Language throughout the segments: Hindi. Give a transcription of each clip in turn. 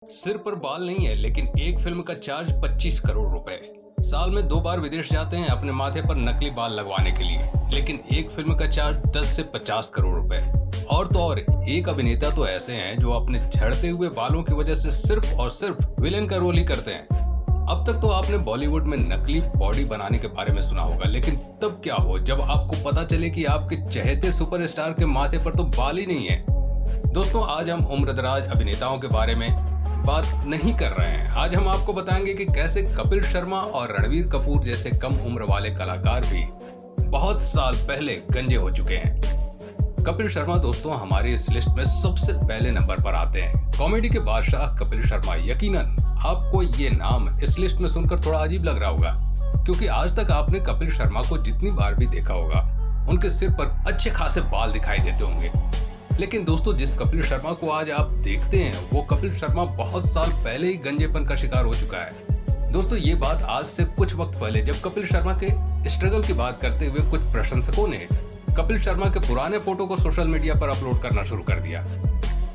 सिर पर बाल नहीं है, लेकिन एक फिल्म का चार्ज 25 करोड़ रुपए। साल में 2 बार विदेश जाते हैं अपने माथे पर नकली बाल लगवाने के लिए, लेकिन एक फिल्म का चार्ज 10 से 50 करोड़ रुपए। और तो और एक अभिनेता तो ऐसे हैं जो अपने झड़ते हुए बालों की वजह से सिर्फ और सिर्फ विलेन का रोल ही करते हैं। अब तक तो आपने बॉलीवुड में नकली बॉडी बनाने के बारे में सुना होगा, लेकिन तब क्या हो जब आपको पता चले कि आपके चहेते सुपरस्टार के माथे पर तो बाल ही नहीं है। दोस्तों, आज हम उम्रदराज अभिनेताओं के बारे में बात नहीं कर रहे हैं। आज हम आपको बताएंगे कि कैसे कपिल शर्मा और रणवीर कपूर जैसे कम उम्र वाले कलाकार भी बहुत साल पहले गंजे हो चुके हैं। कपिल शर्मा दोस्तों हमारी इस लिस्ट में सबसे पहले नंबर पर आते हैं। कॉमेडी के बादशाह कपिल शर्मा। यकीनन आपको ये नाम इस लिस्ट में सुनकर थोड़ा अजीब लग रहा होगा, क्योंकि आज तक आपने कपिल शर्मा को जितनी बार भी देखा होगा उनके सिर पर अच्छे खासे बाल दिखाई देते होंगे। लेकिन दोस्तों, जिस कपिल शर्मा को आज आप देखते हैं वो कपिल शर्मा बहुत साल पहले ही गंजेपन का शिकार हो चुका है। दोस्तों, ये बात आज से कुछ वक्त पहले जब कपिल शर्मा के स्ट्रगल की बात करते हुए कुछ प्रशंसकों ने कपिल शर्मा के पुराने फोटो को सोशल मीडिया पर अपलोड करना शुरू कर दिया।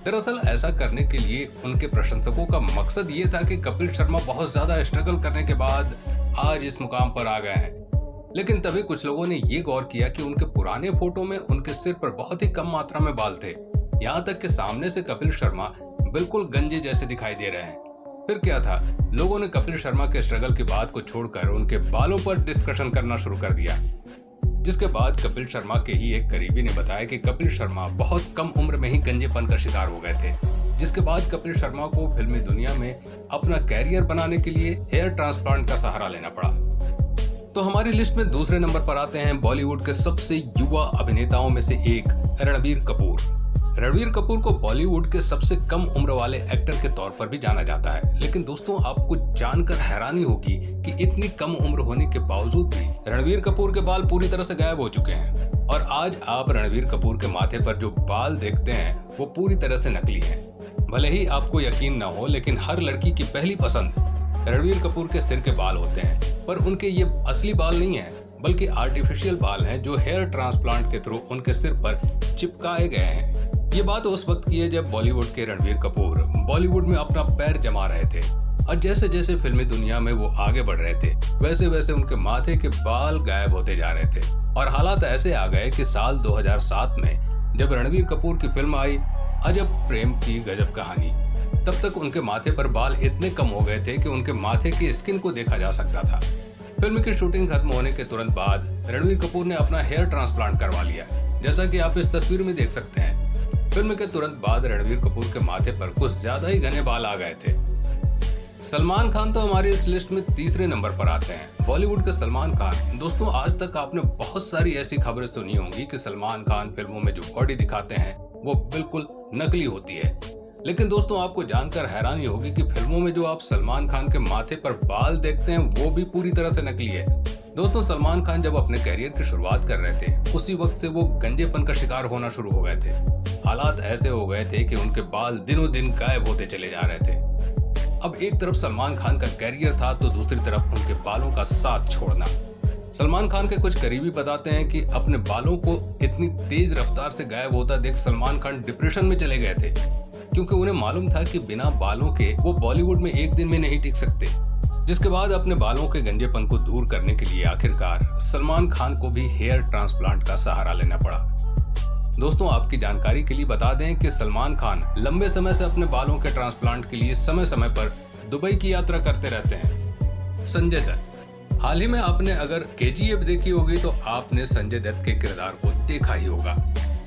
दरअसल ऐसा करने के लिए उनके प्रशंसकों का मकसद ये था कि कपिल शर्मा बहुत ज्यादा स्ट्रगल करने के बाद आज इस मुकाम पर आ गए हैं। लेकिन तभी कुछ लोगों ने ये गौर किया कि उनके पुराने फोटो में उनके सिर पर बहुत ही कम मात्रा में बाल थे। यहाँ तक कि सामने से कपिल शर्मा बिल्कुल गंजे जैसे दिखाई दे रहे हैं। फिर क्या था, लोगों ने कपिल शर्मा के स्ट्रगल की बात को छोड़कर उनके बालों पर डिस्कशन करना शुरू कर दिया। जिसके बाद कपिल शर्मा के ही एक करीबी ने बताया कि कपिल शर्मा बहुत कम उम्र में ही गंजेपन का शिकार हो गए थे। जिसके बाद कपिल शर्मा को फिल्मी दुनिया में अपना कैरियर बनाने के लिए हेयर ट्रांसप्लांट का सहारा लेना पड़ा। तो हमारी लिस्ट में दूसरे नंबर पर आते हैं बॉलीवुड के सबसे युवा अभिनेताओं में से एक रणवीर कपूर। रणवीर कपूर को बॉलीवुड के सबसे कम उम्र वाले एक्टर के तौर पर भी जाना जाता है। लेकिन दोस्तों, आपको जानकर हैरानी होगी कि इतनी कम उम्र होने के बावजूद भी रणवीर कपूर के बाल पूरी तरह से गायब हो चुके हैं। और आज आप रणवीर कपूर के माथे पर जो बाल देखते हैं वो पूरी तरह से नकली हैं। भले ही आपको यकीन न हो, लेकिन हर लड़की की पहली पसंद रणवीर कपूर के सिर के बाल होते हैं। पर उनके ये असली बाल नहीं है, बल्कि आर्टिफिशियल बाल हैं जो हेयर ट्रांसप्लांट के थ्रू उनके सिर पर चिपकाए गए हैं। ये बात उस वक्त की है जब बॉलीवुड के रणवीर कपूर बॉलीवुड में अपना पैर जमा रहे थे। और जैसे जैसे फिल्मी दुनिया में वो आगे बढ़ रहे थे, वैसे वैसे उनके माथे के बाल गायब होते जा रहे थे। और हालात ऐसे आ गए कि साल 2007 में जब रणवीर कपूर की फिल्म आई अजब प्रेम की गजब कहानी, तब तक उनके माथे पर बाल इतने कम हो गए थे कि उनके माथे की स्किन को देखा जा सकता था। फिल्म की शूटिंग खत्म होने के तुरंत बाद रणवीर कपूर ने अपना हेयर ट्रांसप्लांट करवा लिया, जैसा कि आप इस तस्वीर में देख सकते हैं। फिल्म के तुरंत बाद रणवीर कपूर के माथे पर कुछ ज्यादा ही घने बाल आ गए थे। सलमान खान तो हमारी इस लिस्ट में तीसरे नंबर पर आते हैं। बॉलीवुड के सलमान खान। दोस्तों, आज तक आपने बहुत सारी ऐसी खबरें सुनी होंगी कि सलमान खान फिल्मों में जो बॉडी दिखाते हैं वो बिल्कुल नकली होती है। लेकिन दोस्तों, आपको जानकर हैरानी होगी कि फिल्मों में जो आप सलमान खान के माथे पर बाल देखते हैं वो भी पूरी तरह से नकली है। दोस्तों, सलमान खान जब अपने करियर की शुरुआत कर रहे थे उसी वक्त से वो गंजेपन का शिकार होना शुरू हो गए थे। हालात ऐसे हो गए थे कि उनके बाल दिनों दिन गायब होते चले जा रहे थे। अब एक तरफ सलमान खान का करियर था तो दूसरी तरफ उनके बालों का साथ छोड़ना। सलमान खान के कुछ करीबी बताते हैं कि अपने बालों को इतनी तेज रफ्तार से गायब होता देख सलमान खान डिप्रेशन में चले गए थे, क्योंकि उन्हें मालूम था कि बिना बालों के वो बॉलीवुड में एक दिन में नहीं टिक सकते। जिसके बाद अपने बालों के गंजेपन को दूर करने के लिए आखिरकार सलमान खान को भी हेयर ट्रांसप्लांट का सहारा लेना पड़ा। दोस्तों, आपकी जानकारी के लिए बता दें कि सलमान खान लंबे समय से अपने बालों के ट्रांसप्लांट के लिए समय समय पर दुबई की यात्रा करते रहते हैं। संजय दत्त। हाल ही में आपने अगर केजीएफ देखी होगी तो आपने संजय दत्त के किरदार को देखा ही होगा।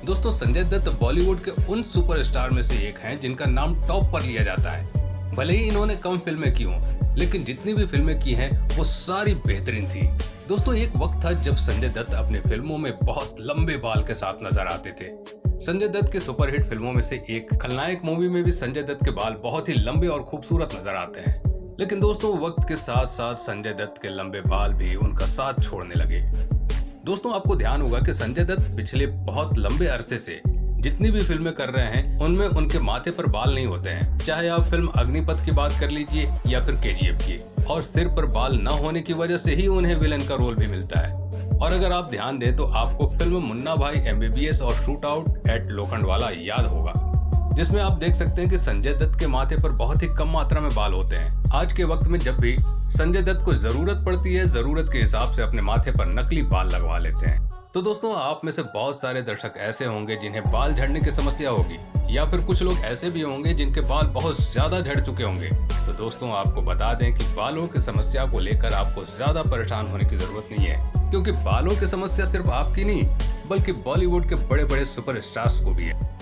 दोस्तों, संजय दत्त बॉलीवुड के उन सुपरस्टार में से एक हैं जिनका नाम टॉप पर लिया जाता है। भले ही इन्होंने कम फिल्में की हों, लेकिन जितनी भी फिल्में की हैं वो सारी बेहतरीन थी। दोस्तों, एक वक्त था जब संजय दत्त अपनी फिल्मों में बहुत लंबे बाल के साथ नजर आते थे। संजय दत्त के सुपरहिट फिल्मों में से एक खलनायक मूवी में भी संजय दत्त के बाल बहुत ही लंबे और खूबसूरत नजर आते हैं। लेकिन दोस्तों, वक्त के साथ साथ संजय दत्त के लंबे बाल भी उनका साथ छोड़ने लगे। दोस्तों, आपको ध्यान होगा कि संजय दत्त पिछले बहुत लंबे अरसे से जितनी भी फिल्में कर रहे हैं उनमें उनके माथे पर बाल नहीं होते हैं। चाहे आप फिल्म अग्निपथ की बात कर लीजिए या फिर केजीएफ की। और सिर पर बाल न होने की वजह से ही उन्हें विलेन का रोल भी मिलता है। और अगर आप ध्यान दें तो आपको फिल्म मुन्ना भाई MBBS और शूट आउट एट लोखंडवाला याद होगा, जिसमें आप देख सकते हैं कि संजय दत्त के माथे पर बहुत ही कम मात्रा में बाल होते हैं। आज के वक्त में जब भी संजय दत्त को जरूरत पड़ती है, जरूरत के हिसाब से अपने माथे पर नकली बाल लगवा लेते हैं। तो दोस्तों, आप में से बहुत सारे दर्शक ऐसे होंगे जिन्हें बाल झड़ने की समस्या होगी, या फिर कुछ लोग ऐसे भी होंगे जिनके बाल बहुत ज्यादा झड़ चुके होंगे। तो दोस्तों, आपको बता दें कि बालों की समस्या को लेकर आपको ज्यादा परेशान होने की जरूरत नहीं है, क्योंकि बालों की समस्या सिर्फ आपकी नहीं बल्कि बॉलीवुड के बड़े बड़े सुपरस्टार्स को भी है।